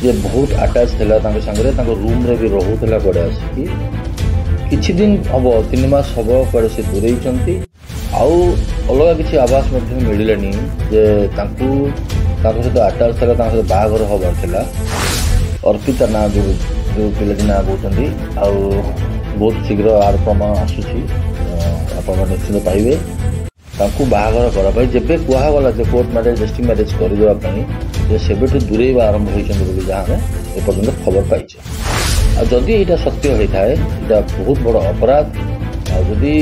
जे बहुत आटाच थिला तांके संगरे तांको रूम रे भी रहउथला पड़े आसी किछि दिन हबो 3 मास हबो पड़े से दूरेइचंती आउ अलगा किछि आवास मध्ये मिलिलानी जे तांको सहित आटाच थिला तांको बाहाघर हबार थिला अर्पिता ना जो पिलाटी ना कहते बहुत शीघ्र आर प्रमाण आसूसी आप निश्चित पाइबे बाहाघर कराई जब कहगला कोर्ट मैरेज डिस्ट्रिक्ट मैरेज करदेवाई सेबेठू दूरे आरंभ होती जहाँ एपर्तंत खबर पाइचे जदि यहाँ सत्य होता है यहाँ बहुत बड़ अपराध आदि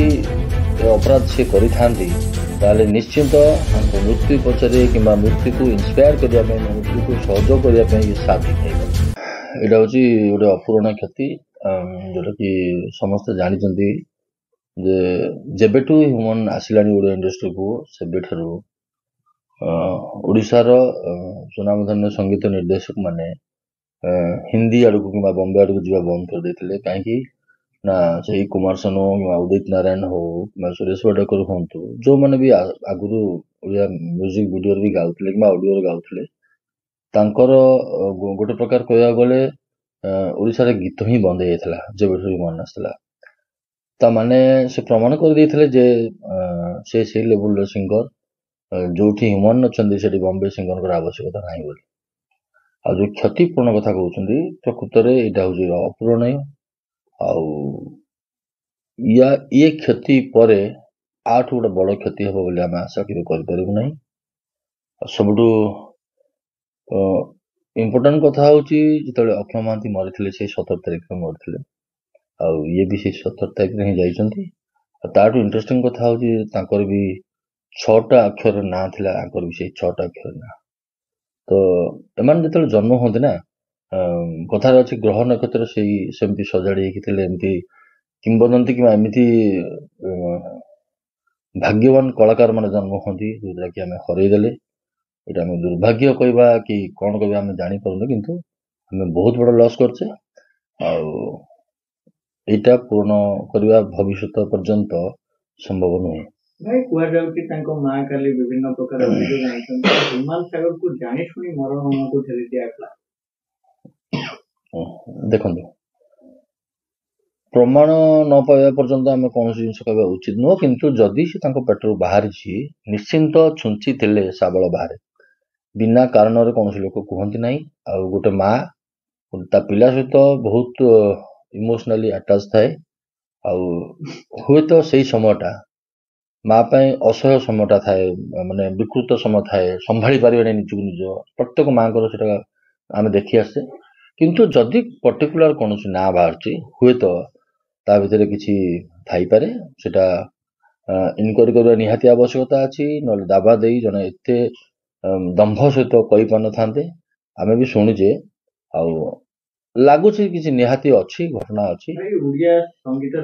अपराध सी कर निश्चित मृत्यु पचरे कि मृत्यु को इन्स्पायर करने मृत्यु को सहयोग करने साथ यहाँ हूँ गोटे अपूरण क्षति जोटा कि समस्त जानते जेबेठू ह्यूमन आसला ओडिया इंडस्ट्री को सेबेठार ओडिशार सुनामधन्य संगीत निर्देशक माने हिंदी आड़ को कि बॉम्बे आड़ को जीवा बंद कर देते कहीं ना से कुमार सानू कि उदित नारायण हो कि सुरेश वाडेकर हूँ जो मैंने भी आगुरी ओडिया म्यूजिक वीडियो भी गाउले कि ऑडियो गाउले तांकर गोटे प्रकार कह गले ओडिशा गीत ही बंद होता जब ह्यूमन आसला ता माने से प्रमाण कर देते जे से लेवल सिंगर जो ह्यूमन अच्छा से बॉम्बे सिंगर आवश्यकता ना बोली आ जो क्षतिपूर्ण कथा कहते प्रकृत में यहाँ हूँ अपूरणीय ये क्षति पर आठ गोटे बड़ क्षति हम बोली आम आशा करूँ ना सबुठ इम्पोर्टाट कथा हूँ जो अक्षय महांती मरी से 17 तारिख में मरी ये भी से 17 तारिख में ही जाइछंती ताठू इंटरेस्टिंग कथा हूँ भी 6टा अक्षर ना थिला भी से 6टा अक्षर ना तो एमान जो जन्म होते ना कथार अच्छी ग्रह नक्षत्र सेमती सजाड़ी एमती किंबदंती कि एमती भाग्यवान कलाकार मान जन्म होती जोटा कि आम हरईदेले ये आम दुर्भाग्य कहवा कि कौन कह आम जापर किंतु आम बहुत बड़ लॉस करचे एटा पूर्ण करवा भविष्य पर्यंत संभव नुहे भाई कहु माँ काली विभिन्न प्रकार हिमाल सागर को जानी शुणी मरण को ठेली दिया देखो प्रमाण न पाइबा पर्यंत आम कौन जिन कह उचित नुह किंतु जदि से पेटर बाहरी निश्चिंत छुंची थे साबल बाहर बिना कारण कौन लोक कहती ना आ गोटे माँ ता पिला सहित बहुत इमोशनाली अटाच थाए हुए तो सही समयटा माँ असह्य समयटा थाए माने विकृत समय थाए संभाली पारे निजक निज प्रत्येक माँ को आम देखी आसे किंतु जदि पर्टिकुलर कौन ना बाहर हुए तो ता भीतर किसी थाई पारे सेटा इनक्वारी करवा निहाती आवश्यकता अच्छी ना दावा दे जन एत दंभ सहित कही पार न था आम भी शुणुचे लगुच कि निहाती अच्छी घटना अच्छी ओडिया संगीत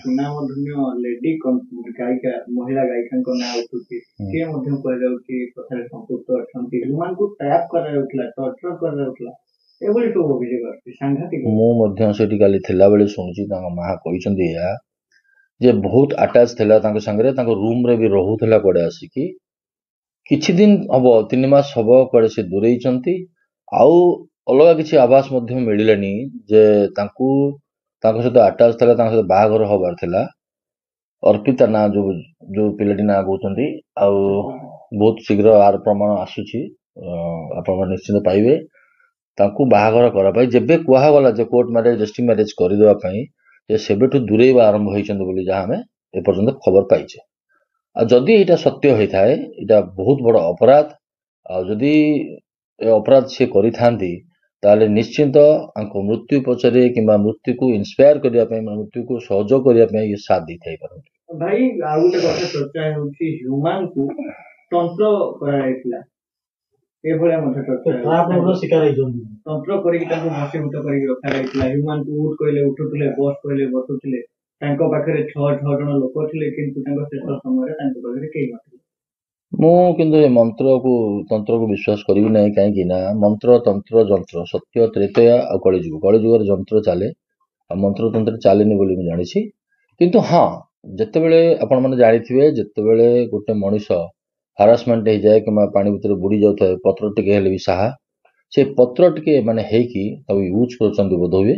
सुनामधन्य लेडी गायिका महिला गायिका ना उठुची से मध्य कह जाउची कथा संपुक्त अछंती ह्यूमन को टैप कर रहउतला टॉर्चर कर रहउतला एबोली तो अभियोग अछि सांघातिक मो मध्य सेठी गाली थिला बेले सुनुची तांगा मां कहिसंदी या जे बहुत अटैच थिला तांके संगरे तांको रूम रे भी रहउतला पड़े आसी कि किछि दिन हबो 3 मास हबो पड़े से दूरेइचंती आउ अलगा किसी आवास मिलानी जे सहित आटाच था सहित बाहाघर हबार थिला अर्पिता ना जो पिलाटी ना कहते बहुत शीघ्र आर प्रमाण आसूसी आप निश्चित पाइबे बाहाघर कराई जब कहगला कोर्ट मैरेज डिस्ट्रिक्ट मैरेज करदेवाई सेबेठू दूरे आरंभ होती जहाँ आम एपर्तंत खबर पाइचे जदि यहाँ सत्य होता है यहाँ बहुत बड़ अपराध आदि अपराध सी कर निश्चित मृत्यु पचरे कि मृत्यु को इन्स्पायर करने मृत्यु को सहयोग करने ये साथ दी थी भाई आ गोटे कथा चर्चा होउची ह्यूमन को तंत्र कराइथिला ए भले मथे चर्चा आपन शिकार होइछन तंत्र करी कि ताको मसीमुत करी रखा जाइथिला ह्यूमन को उठ कहले उठुथिले बस कहले बसुथिले तांको पाखरे 6 जण लोक थिले किंतु तांको शेष समय तांको पाखरे केही नथिले मु किंतु ये मंत्र को तंत्र को विश्वास करी नहीं कहीं मंत्र तंत्र जंत्र सत्य त्रेतया आ कलिजुग जंत्र चले मंत्र तंत्र चलेनी बोली मुझे जानी किंतु हाँ जितेबले आपण मैंने जानी जितेबले गोटे मनीष हारासमेंट हो जाए कि पानी भितर बुड़ी जाए पत्र टिके भी साहा से पत्र टिके माने हेकी ताऊ यूज करछन्ती बोध हुए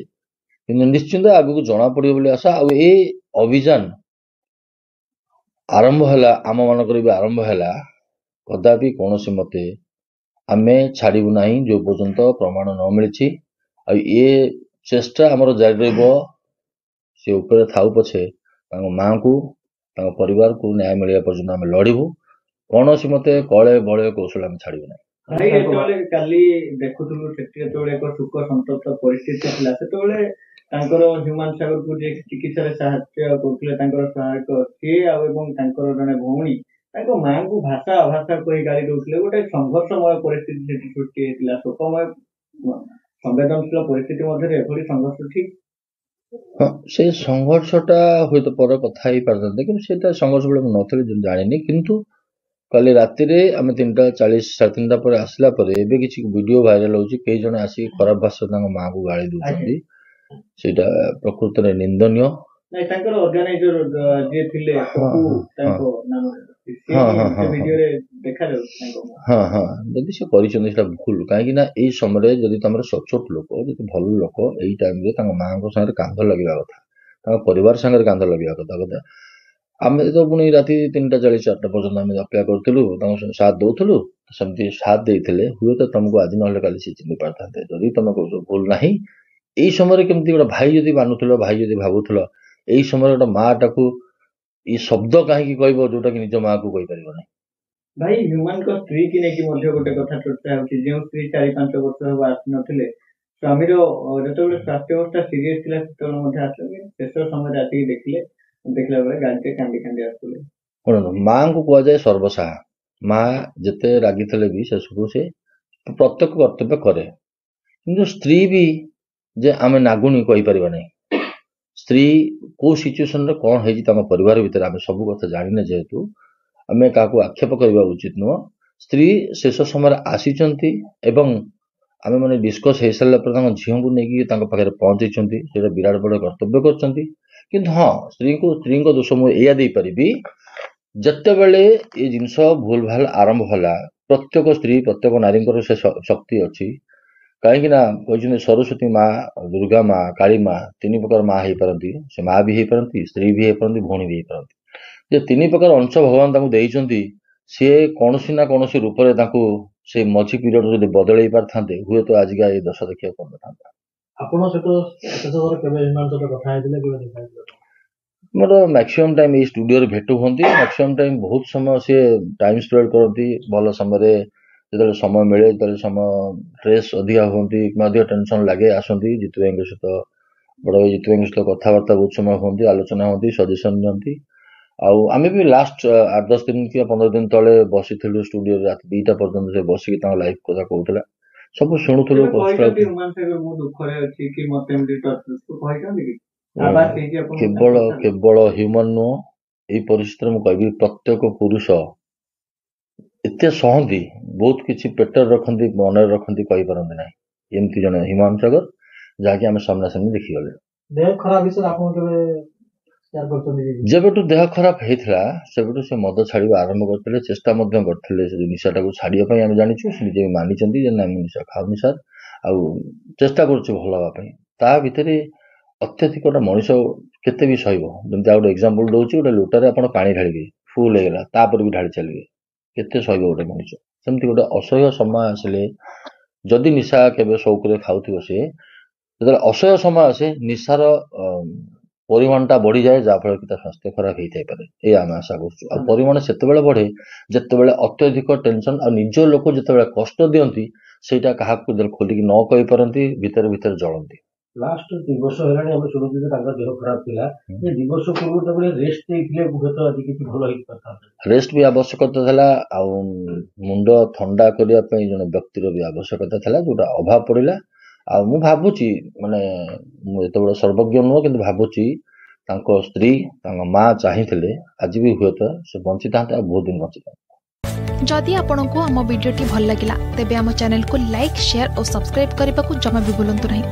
किंतु निश्चिंत आगु जना पड़ियो बोली आशा आ ए अभियान आरंभ हैला आम मानकर भी आरंभ हैला कदापि कौनसी मते आमे छाड़ू ना जो पर्यंत प्रमाण न मिली ये चेष्टा आमर जारी रहिबो से ऊपर थाउ पछे माँ को परिवार को न्याय मिलवा पर्यंत आम लड़बू कौन मते कले बड़े कौशल आम छाड़ू ना भाई एतोले काली देखुथुलु सेठी एतोले एक सुख संतप्त परिस्थिति थिला सेतोले तांकर ह्यूमन सागर को जे चिकित्सा रे सहायता करथले तांकर सहायक के आ एवं तांकर जने भौणी तांको मां को भाषा अभाषा कोई गाली दउथले गोटे संघर्षमय परिस्थिति सेठी सृष्टि हेतिला शोकमय संवेदनशील परिस्थिति मध्ये एभली संघर्ष ठीक हाँ से संघर्षटा हुए तो पर कथा ही पारते कि सेटा संघर्ष बेले नथली जानिनी किंतु काली राति रे आम 3:40 3:30 पर आसला पर एबे किछि वीडियो वायरल होछि कई जने आसी खराब भाषा तांको मां को गाली दउछन्ती सेटा प्रकृति रे निंदनीय नै तांकर ऑर्गेनाइजर जे थिले तांको नाम वीडियो रे देखा जाउ तांको हां हां जदि से परिचय सेटा भूल काहे कि ना एई समय रे जदि तमर छोट लोक जदि भल लोक एई टाइम रे तांको मां को संगे कांध लगिवा कथा तांको परिवार संगे कांध लगिवा कथा आम तो पुणी राति 3:40 4टा पर्यंत आम अपेक्षा करूँ साथ दौलू सेमती साथ देते हुए तो तुमको आज ना काली सी चिन्ह पार जदि तुम कौश भूल ना यही समय केमती गोटे भाई जदि मानुल भाई जदि भावुल यही समय गोटे माँ टाक ये शब्द कहीं कहब जोटा कि निज माँ को कहीपर ना भाई ह्यूमन को स्त्री की नहीं गोटे कथा चर्चा होती जो स्त्री 4-5 वर्ष हम आसी नथिले स्वामीर जो स्वास्थ्य अवस्था सीरीयस थिला आसले शेष समय आसिक देखिले देखला बेले गांटे कांडी कांडी आसले कौन माँ को कह जाए सर्वसाहा माँ जिते रागी थे भी से सब से प्रत्येक कर्तव्य करे किंतु स्त्री भी जे आम नागुणी कहीपर ना स्त्री को सिचुएसन रे कौन है परिवार भितर आम सब कथा जाने जेहेतु आम क्या आक्षेप करवा उचित नुह स्त्री शेष समय आसी एवं आम मैंने डिस्कस हो सारा झील को लेकिन पाखे पहुंचे विराट बड़ कर्तव्य कर किंतु हाँ स्त्री को दोष मुझे दे पारि जिते बड़े ये जिनस भूल भाल आरंभ होला प्रत्येक स्त्री प्रत्येक नारी से शक्ति अच्छी कहीं कहते सरस्वती माँ दुर्गा माँ काली माँ 3 प्रकार माँ हो पारती से माँ भी हो पारती स्त्री भी हो पारती भौणी भी हो पारती जे 3 प्रकार अंश भगवान देइचंती सी कौन ना कौन रूप से मझी पीरियड जब बदल पार हुए तो आजिका ये दशा देखा कम था मोर मैक्सिमम टाइम ये स्टूडियो रे भेट होती मैक्सिमम टाइम बहुत समय सी टाइम स्पेंड करती भल समय जो समय मिले जो समय स्ट्रेस अधिका होती कि टेंशन लगे आसती जितु भाई सहित बड़ भाई जितु भाई सहित कथबार्ता बहुत समय होती आलोचना होती सजेसन दिखती आम भी लास्ट 8-10 दिन कि 15 दिन तले बसी स्टूडियो रात 2टा पर्यंत से बसिक लाइफ कथा कहूला सब शुणुलु केवल केवल ह्यूमन नुह यही परिस्थिति में कह प्रत्येक पुरुष एत सहती बहुत किसी पेटर रखती मन रखती कहीपर ना एमती जन ह्यूमन सागर जहाँकि आम सामना सामने देखीगले देह खराब जब देह खराब होता से से मद छाड़ा आरंभ करते चेष्टा करते निशाटा को छाड़ापी आम जाचु से निजे मानी निशा खाऊनी सार आउ चेष्टा कर भितर अत्यधिक गोटे मनीष केते भी सहब जमी गोटे एग्जांपल दौर गोटे लोटारे आप पानी ढालिबे फुल होगा तापर भी ढाली चलिए केते सहब गोटे मनीष सेमती गोटे असह्य समय आसिले जदि निशा केबे शौक खाऊ सी जो असह्य समय आसे निशार परिमाणटा बढ़ी जाए जहाँफल कि स्वास्थ्य खराब होता है ये आम आशा कर परिमाण से बढ़े जिते अत्यधिक टेंशन आ निज लोक जिते कष्ट दियंती सेटा क्या खोलिक न कही पारती भितर भितर जलती लास्ट 2 वर्ष हेलानी हम सुनते देह खराब थिला ये 2 वर्ष पूर्व तबले रेस्ट देइथिले बहुत अधिक किछि भलो हित करता रेस्ट भी आवश्यकता थिला आ मुंड ठंडा करिया पई जने व्यक्तिर भी आवश्यकता थिला जोटा अभाव पड़िला आ मु भाबुची माने मु एत बड़ सर्वज्ञ नुह किंतु भाबुची तांको स्त्री तांको माँ चाहिथिले आज भी हुए तो से बंची थांते बहुत दिन बंची थांते जदि आपंक आम भिडी भल लगा तेब आम चैनल को लाइक शेयर और सब्सक्राइब करने को जमा भी भूलु नहीं।